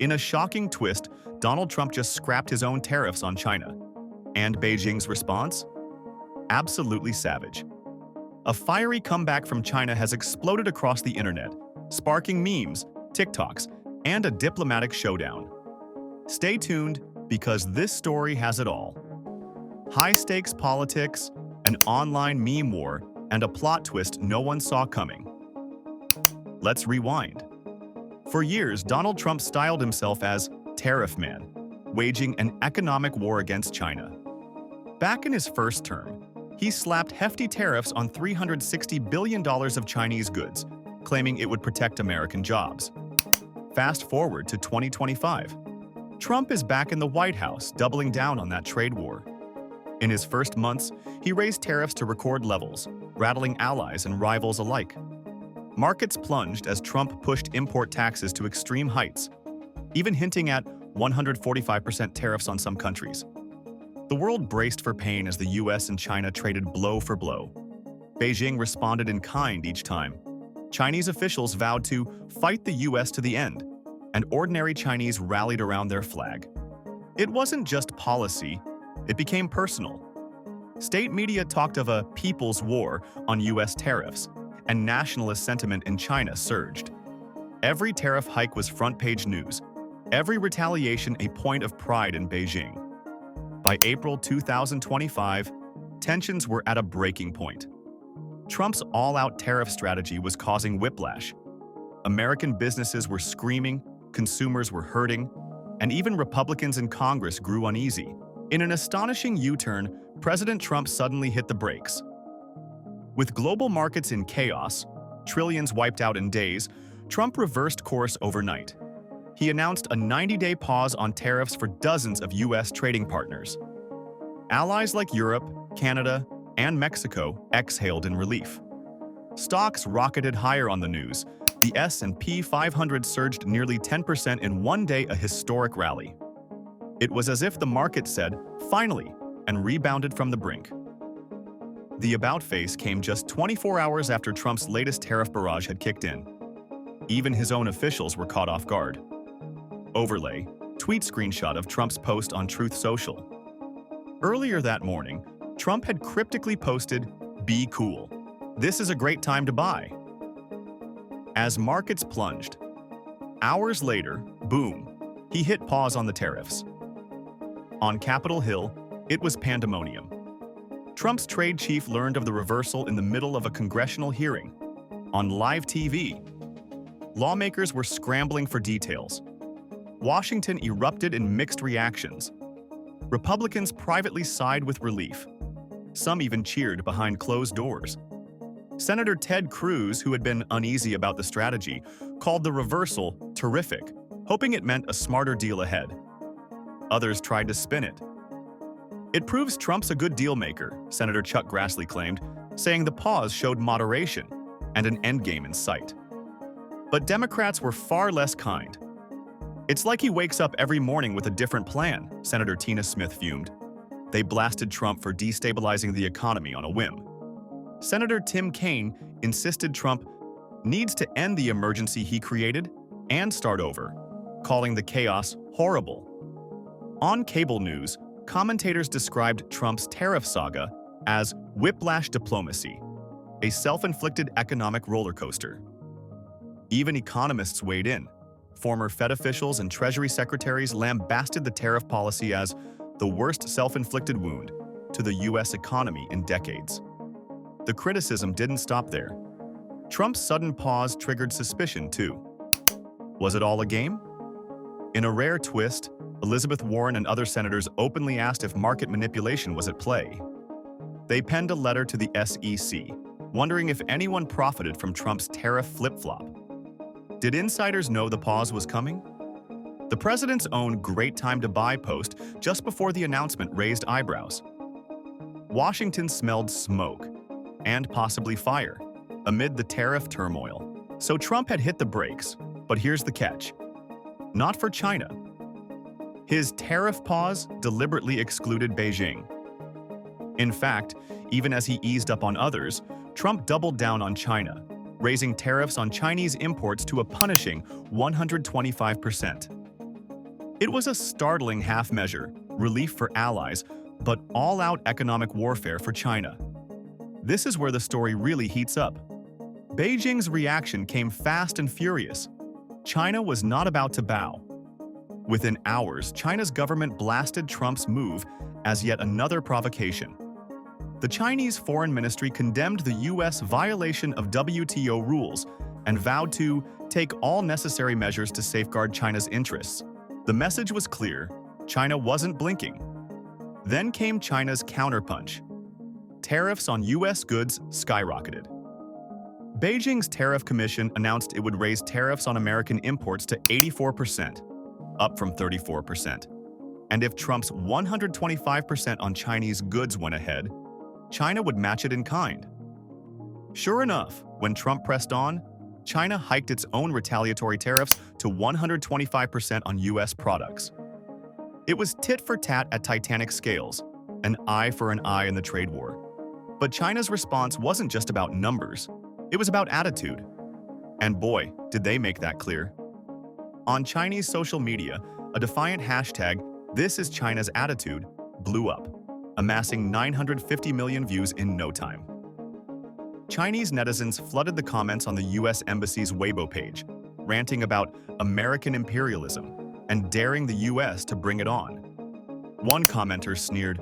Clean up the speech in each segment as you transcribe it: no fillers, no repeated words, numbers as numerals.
In a shocking twist, Donald Trump just scrapped his own tariffs on China. And Beijing's response? Absolutely savage. A fiery comeback from China has exploded across the internet, sparking memes, TikToks, and a diplomatic showdown. Stay tuned, because this story has it all. High-stakes politics, an online meme war, and a plot twist no one saw coming. Let's rewind. For years, Donald Trump styled himself as Tariff Man, waging an economic war against China. Back in his first term, he slapped hefty tariffs on $360 billion of Chinese goods, claiming it would protect American jobs. Fast forward to 2025. Trump is back in the White House, doubling down on that trade war. In his first months, he raised tariffs to record levels, rattling allies and rivals alike. Markets plunged as Trump pushed import taxes to extreme heights, even hinting at 145% tariffs on some countries. The world braced for pain as the U.S. and China traded blow for blow. Beijing responded in kind each time. Chinese officials vowed to fight the U.S. to the end, and ordinary Chinese rallied around their flag. It wasn't just policy, it became personal. State media talked of a people's war on U.S. tariffs, and nationalist sentiment in China surged. Every tariff hike was front-page news, every retaliation a point of pride in Beijing. By April 2025, tensions were at a breaking point. Trump's all-out tariff strategy was causing whiplash. American businesses were screaming, consumers were hurting, and even Republicans in Congress grew uneasy. In an astonishing U-turn, President Trump suddenly hit the brakes. With global markets in chaos, trillions wiped out in days, Trump reversed course overnight. He announced a 90-day pause on tariffs for dozens of U.S. trading partners. Allies like Europe, Canada, and Mexico exhaled in relief. Stocks rocketed higher on the news. The S&P 500 surged nearly 10% in one day, a historic rally. It was as if the market said, "Finally," and rebounded from the brink. The about face came just 24 hours after Trump's latest tariff barrage had kicked in. Even his own officials were caught off guard. Overlay, tweet screenshot of Trump's post on Truth Social. Earlier that morning, Trump had cryptically posted, "Be cool. This is a great time to buy." As markets plunged, hours later, boom, he hit pause on the tariffs. On Capitol Hill, it was pandemonium. Trump's trade chief learned of the reversal in the middle of a congressional hearing. On live TV, lawmakers were scrambling for details. Washington erupted in mixed reactions. Republicans privately sighed with relief. Some even cheered behind closed doors. Senator Ted Cruz, who had been uneasy about the strategy, called the reversal terrific, hoping it meant a smarter deal ahead. Others tried to spin it. "It proves Trump's a good deal maker," Senator Chuck Grassley claimed, saying the pause showed moderation and an endgame in sight. But Democrats were far less kind. "It's like he wakes up every morning with a different plan," Senator Tina Smith fumed. They blasted Trump for destabilizing the economy on a whim. Senator Tim Kaine insisted Trump needs to end the emergency he created and start over, calling the chaos horrible. On cable news, commentators described Trump's tariff saga as whiplash diplomacy, a self-inflicted economic roller coaster. Even economists weighed in. Former Fed officials and Treasury secretaries lambasted the tariff policy as the worst self-inflicted wound to the U.S. economy in decades. The criticism didn't stop there. Trump's sudden pause triggered suspicion, too. Was it all a game? In a rare twist, Elizabeth Warren and other senators openly asked if market manipulation was at play. They penned a letter to the SEC, wondering if anyone profited from Trump's tariff flip-flop. Did insiders know the pause was coming? The president's own "Great Time to Buy" post just before the announcement raised eyebrows. Washington smelled smoke and possibly fire amid the tariff turmoil. So Trump had hit the brakes, but here's the catch. Not for China. His tariff pause deliberately excluded Beijing. In fact, even as he eased up on others, Trump doubled down on China, raising tariffs on Chinese imports to a punishing 125%. It was a startling half measure, relief for allies, but all-out economic warfare for China. This is where the story really heats up. Beijing's reaction came fast and furious. China was not about to bow. Within hours, China's government blasted Trump's move as yet another provocation. The Chinese Foreign Ministry condemned the U.S. violation of WTO rules and vowed to take all necessary measures to safeguard China's interests. The message was clear: China wasn't blinking. Then came China's counterpunch. Tariffs on U.S. goods skyrocketed. Beijing's Tariff Commission announced it would raise tariffs on American imports to 84%, up from 34%. And if Trump's 125% on Chinese goods went ahead, China would match it in kind. Sure enough, when Trump pressed on, China hiked its own retaliatory tariffs to 125% on U.S. products. It was tit for tat at titanic scales, an eye for an eye in the trade war. But China's response wasn't just about numbers, it was about attitude. And boy, did they make that clear. On Chinese social media, a defiant hashtag, "This is China's attitude," blew up, amassing 950 million views in no time. Chinese netizens flooded the comments on the U.S. Embassy's Weibo page, ranting about American imperialism and daring the U.S. to bring it on. One commenter sneered,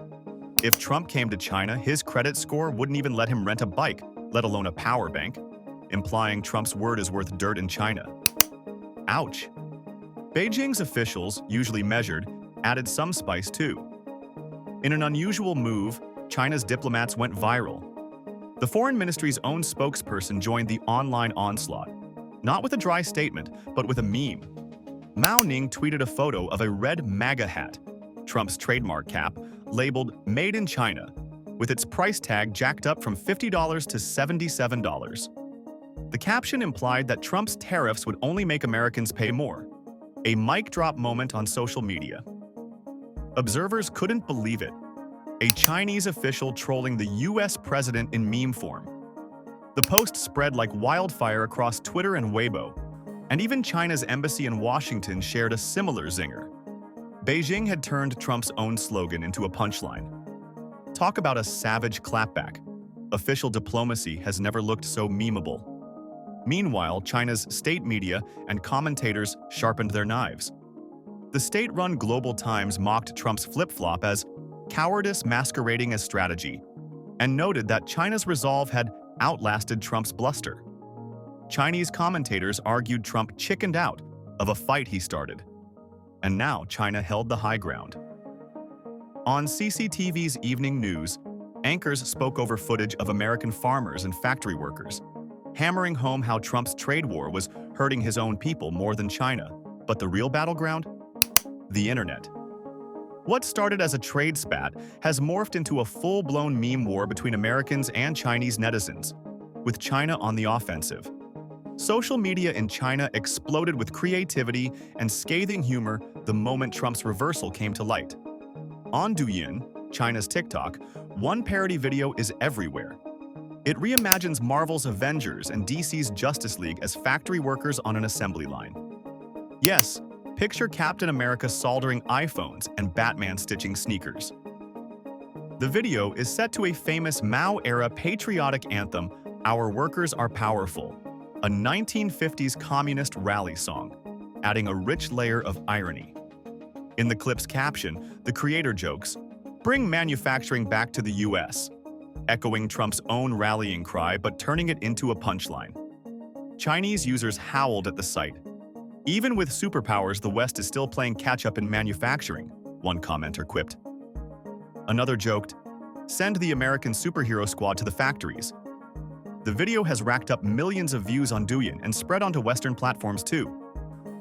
"If Trump came to China, his credit score wouldn't even let him rent a bike, let alone a power bank," implying Trump's word is worth dirt in China. Ouch. Beijing's officials, usually measured, added some spice too. In an unusual move, China's diplomats went viral. The Foreign Ministry's own spokesperson joined the online onslaught, not with a dry statement, but with a meme. Mao Ning tweeted a photo of a red MAGA hat, Trump's trademark cap, labeled "Made in China," with its price tag jacked up from $50 to $77. The caption implied that Trump's tariffs would only make Americans pay more, a mic drop moment on social media. Observers couldn't believe it. A Chinese official trolling the U.S. president in meme form. The post spread like wildfire across Twitter and Weibo, and even China's embassy in Washington shared a similar zinger. Beijing had turned Trump's own slogan into a punchline. Talk about a savage clapback. Official diplomacy has never looked so memeable. Meanwhile, China's state media and commentators sharpened their knives. The state-run Global Times mocked Trump's flip-flop as cowardice masquerading as strategy, and noted that China's resolve had outlasted Trump's bluster. Chinese commentators argued Trump chickened out of a fight he started, and now China held the high ground. On CCTV's evening news, anchors spoke over footage of American farmers and factory workers, hammering home how Trump's trade war was hurting his own people more than China. But the real battleground? The internet. What started as a trade spat has morphed into a full-blown meme war between Americans and Chinese netizens, with China on the offensive. Social media in China exploded with creativity and scathing humor the moment Trump's reversal came to light. On Douyin, China's TikTok, one parody video is everywhere. It reimagines Marvel's Avengers and DC's Justice League as factory workers on an assembly line. Yes, picture Captain America soldering iPhones and Batman stitching sneakers. The video is set to a famous Mao-era patriotic anthem, "Our Workers Are Powerful," a 1950s communist rally song, adding a rich layer of irony. In the clip's caption, the creator jokes, "Bring manufacturing back to the U.S.," echoing Trump's own rallying cry but turning it into a punchline. Chinese users howled at the sight. "Even with superpowers, the West is still playing catch-up in manufacturing," one commenter quipped. Another joked, "Send the American superhero squad to the factories." The video has racked up millions of views on Douyin and spread onto Western platforms too.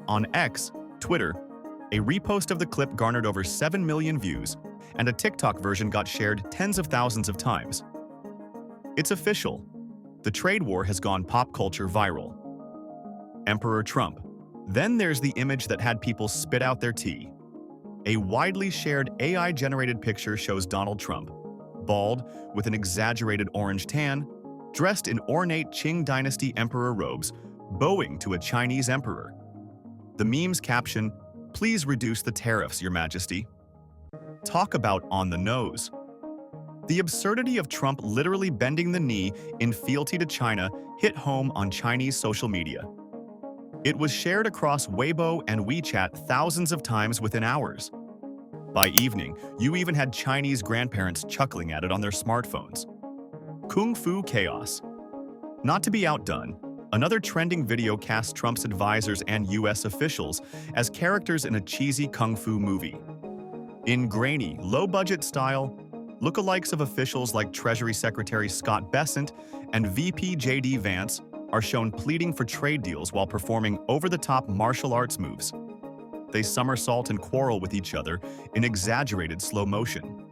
On X, Twitter, a repost of the clip garnered over 7 million views, and a TikTok version got shared tens of thousands of times. It's official. The trade war has gone pop culture viral. Emperor Trump. Then there's the image that had people spit out their tea. A widely shared AI-generated picture shows Donald Trump, bald, with an exaggerated orange tan, dressed in ornate Qing Dynasty emperor robes, bowing to a Chinese emperor. The meme's caption, Please reduce the tariffs, Your Majesty. Talk about on the nose. The absurdity of Trump literally bending the knee in fealty to China hit home on Chinese social media. It was shared across Weibo and WeChat thousands of times within hours. By evening, you even had Chinese grandparents chuckling at it on their smartphones. Kung Fu chaos. Not to be outdone, another trending video casts Trump's advisors and U.S. officials as characters in a cheesy kung fu movie. In grainy, low-budget style, lookalikes of officials like Treasury Secretary Scott Bessent and VP J.D. Vance are shown pleading for trade deals while performing over-the-top martial arts moves. They somersault and quarrel with each other in exaggerated slow motion.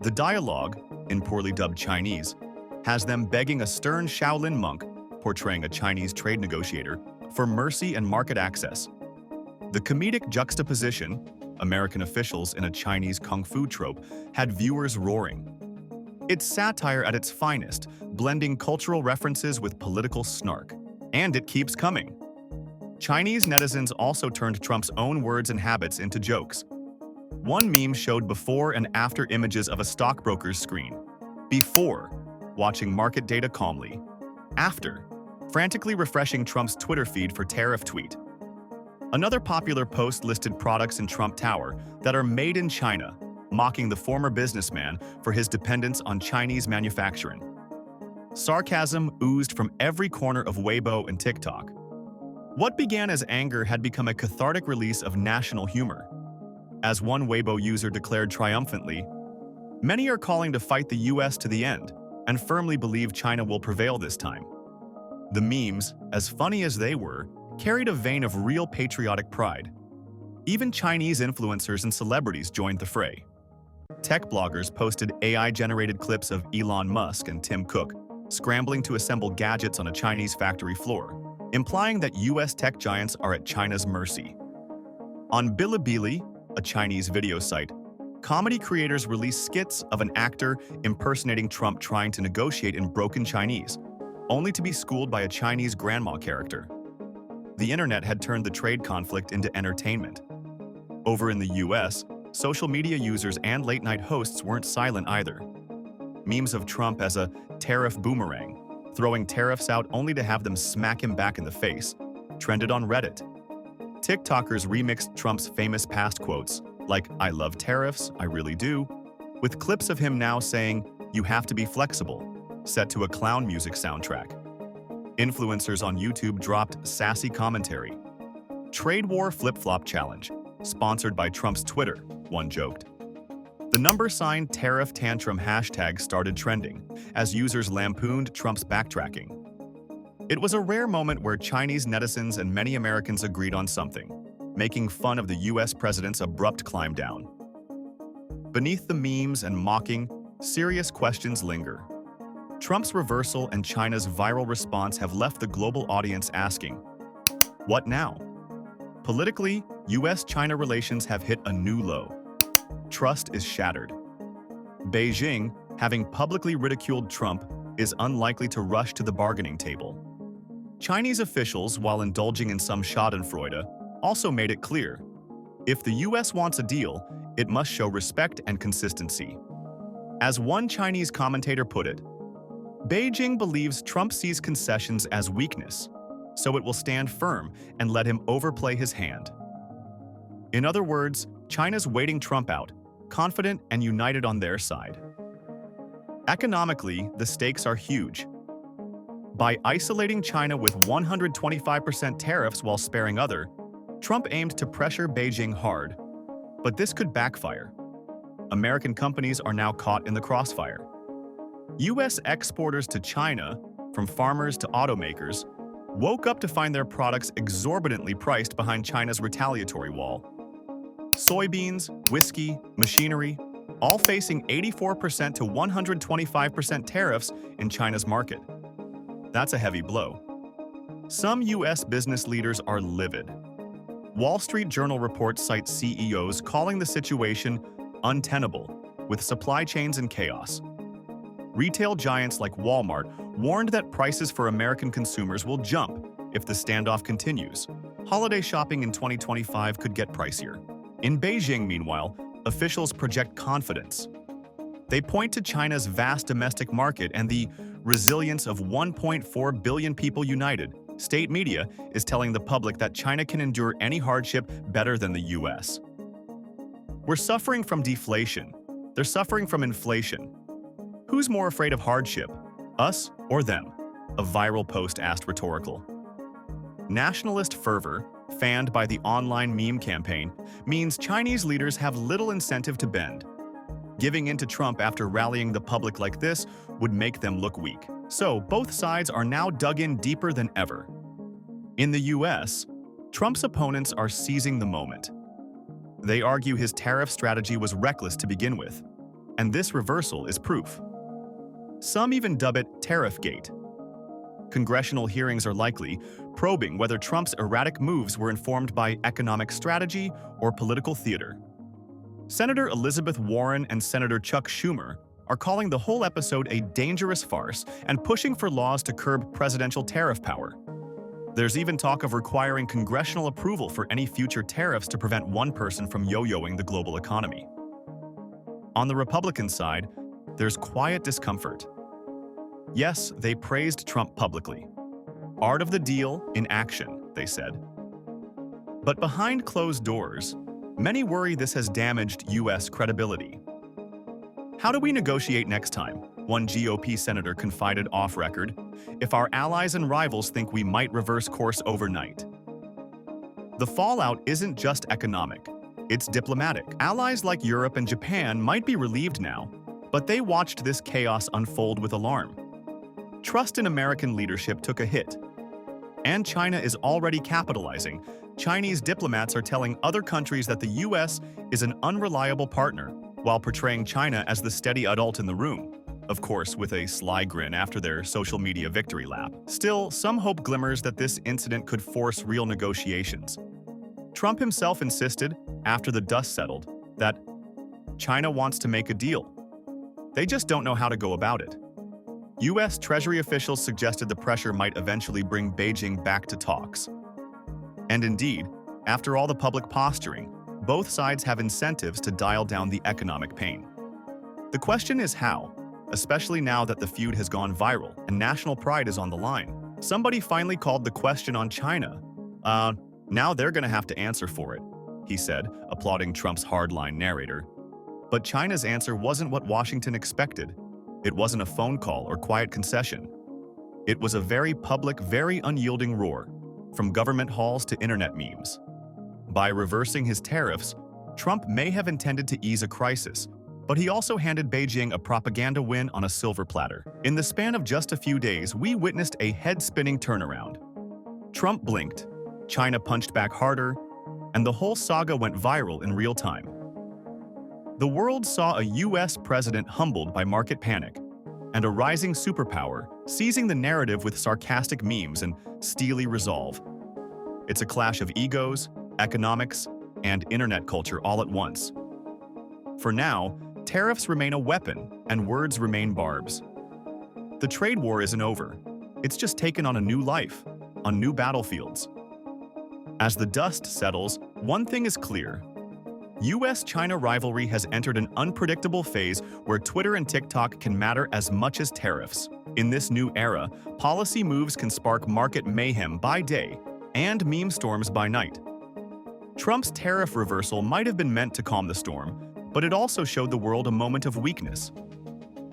The dialogue, in poorly dubbed Chinese, has them begging a stern Shaolin monk, portraying a Chinese trade negotiator, for mercy and market access. The comedic juxtaposition, American officials in a Chinese kung fu trope, had viewers roaring. It's satire at its finest, blending cultural references with political snark. And it keeps coming. Chinese netizens also turned Trump's own words and habits into jokes. One meme showed before and after images of a stockbroker's screen. Before, watching market data calmly. After, frantically refreshing Trump's Twitter feed for tariff tweet. Another popular post listed products in Trump Tower that are made in China, mocking the former businessman for his dependence on Chinese manufacturing. Sarcasm oozed from every corner of Weibo and TikTok. What began as anger had become a cathartic release of national humor. As one Weibo user declared triumphantly, "Many are calling to fight the U.S. to the end and firmly believe China will prevail this time." The memes, as funny as they were, carried a vein of real patriotic pride. Even Chinese influencers and celebrities joined the fray. Tech bloggers posted AI-generated clips of Elon Musk and Tim Cook scrambling to assemble gadgets on a Chinese factory floor, implying that U.S. tech giants are at China's mercy. On Bilibili, a Chinese video site, comedy creators released skits of an actor impersonating Trump trying to negotiate in broken Chinese, only to be schooled by a Chinese grandma character. The internet had turned the trade conflict into entertainment. Over in the U.S., social media users and late-night hosts weren't silent either. Memes of Trump as a tariff boomerang, throwing tariffs out only to have them smack him back in the face, trended on Reddit. TikTokers remixed Trump's famous past quotes, like "I love tariffs, I really do," with clips of him now saying, "You have to be flexible," set to a clown music soundtrack. Influencers on YouTube dropped sassy commentary. "Trade war flip-flop challenge," sponsored by Trump's Twitter, one joked. The number sign tariff tantrum hashtag started trending as users lampooned Trump's backtracking. It was a rare moment where Chinese netizens and many Americans agreed on something, making fun of the U.S. president's abrupt climb down. Beneath the memes and mocking, serious questions linger. Trump's reversal and China's viral response have left the global audience asking, what now? Politically, U.S.-China relations have hit a new low. Trust is shattered. Beijing, having publicly ridiculed Trump, is unlikely to rush to the bargaining table. Chinese officials, while indulging in some schadenfreude, also made it clear, if the U.S. wants a deal, it must show respect and consistency. As one Chinese commentator put it, Beijing believes Trump sees concessions as weakness, so it will stand firm and let him overplay his hand. In other words, China's waiting Trump out, confident and united on their side. Economically, the stakes are huge. By isolating China with 125% tariffs while sparing other, Trump aimed to pressure Beijing hard. But this could backfire. American companies are now caught in the crossfire. U.S. exporters to China, from farmers to automakers, woke up to find their products exorbitantly priced behind China's retaliatory wall. Soybeans, whiskey, machinery, all facing 84% to 125% tariffs in China's market. That's a heavy blow. Some U.S. business leaders are livid. Wall Street Journal reports cite CEOs calling the situation untenable, with supply chains in chaos. Retail giants like Walmart warned that prices for American consumers will jump if the standoff continues. holiday shopping in 2025 could get pricier. In Beijing, meanwhile, officials project confidence. They point to China's vast domestic market and the resilience of 1.4 billion people united. State media is telling the public that China can endure any hardship better than the U.S. We're suffering from deflation. They're suffering from inflation. Who's more afraid of hardship, us or them? A viral post asked rhetorical. Nationalist fervor, fanned by the online meme campaign, means Chinese leaders have little incentive to bend. Giving in to Trump after rallying the public like this would make them look weak. So, both sides are now dug in deeper than ever. In the U.S., Trump's opponents are seizing the moment. They argue his tariff strategy was reckless to begin with, and this reversal is proof. Some even dub it Tariffgate. Congressional hearings are likely, probing whether Trump's erratic moves were informed by economic strategy or political theater. Senator Elizabeth Warren and Senator Chuck Schumer are calling the whole episode a dangerous farce and pushing for laws to curb presidential tariff power. There's even talk of requiring congressional approval for any future tariffs to prevent one person from yo-yoing the global economy. On the Republican side, there's quiet discomfort. Yes, they praised Trump publicly. Art of the deal in action, they said. But behind closed doors, many worry this has damaged U.S. credibility. How do we negotiate next time? One GOP senator confided off-record, if our allies and rivals think we might reverse course overnight. The fallout isn't just economic, it's diplomatic. Allies like Europe and Japan might be relieved now, but they watched this chaos unfold with alarm. Trust in American leadership took a hit. And China is already capitalizing. Chinese diplomats are telling other countries that the U.S. is an unreliable partner, while portraying China as the steady adult in the room, of course with a sly grin after their social media victory lap. Still, some hope glimmers that this incident could force real negotiations. Trump himself insisted, after the dust settled, that China wants to make a deal. They just don't know how to go about it. U.S. Treasury officials suggested the pressure might eventually bring Beijing back to talks. And indeed, after all the public posturing, both sides have incentives to dial down the economic pain. The question is how, especially now that the feud has gone viral and national pride is on the line. Somebody finally called the question on China. Now they're gonna have to answer for it, he said, applauding Trump's hardline narrator. But China's answer wasn't what Washington expected. It wasn't a phone call or quiet concession. It was a very public, very unyielding roar, from government halls to internet memes. By reversing his tariffs, Trump may have intended to ease a crisis, but he also handed Beijing a propaganda win on a silver platter. In the span of just a few days, we witnessed a head-spinning turnaround. Trump blinked, China punched back harder, and the whole saga went viral in real time. The world saw a U.S. president humbled by market panic, and a rising superpower seizing the narrative with sarcastic memes and steely resolve. It's a clash of egos, economics, and internet culture all at once. For now, tariffs remain a weapon, and words remain barbs. The trade war isn't over. It's just taken on a new life, on new battlefields. As the dust settles, one thing is clear. U.S.-China rivalry has entered an unpredictable phase where Twitter and TikTok can matter as much as tariffs. In this new era, policy moves can spark market mayhem by day and meme storms by night. Trump's tariff reversal might have been meant to calm the storm, but it also showed the world a moment of weakness.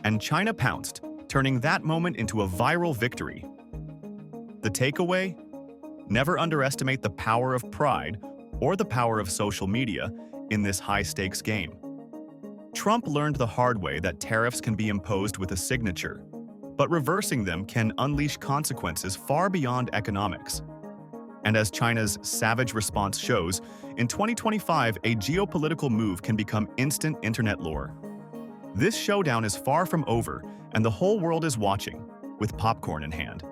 And China pounced, turning that moment into a viral victory. The takeaway? Never underestimate the power of pride or the power of social media in this high-stakes game. Trump learned the hard way that tariffs can be imposed with a signature, but reversing them can unleash consequences far beyond economics. And as China's savage response shows, in 2025, a geopolitical move can become instant internet lore. This showdown is far from over, and the whole world is watching, with popcorn in hand.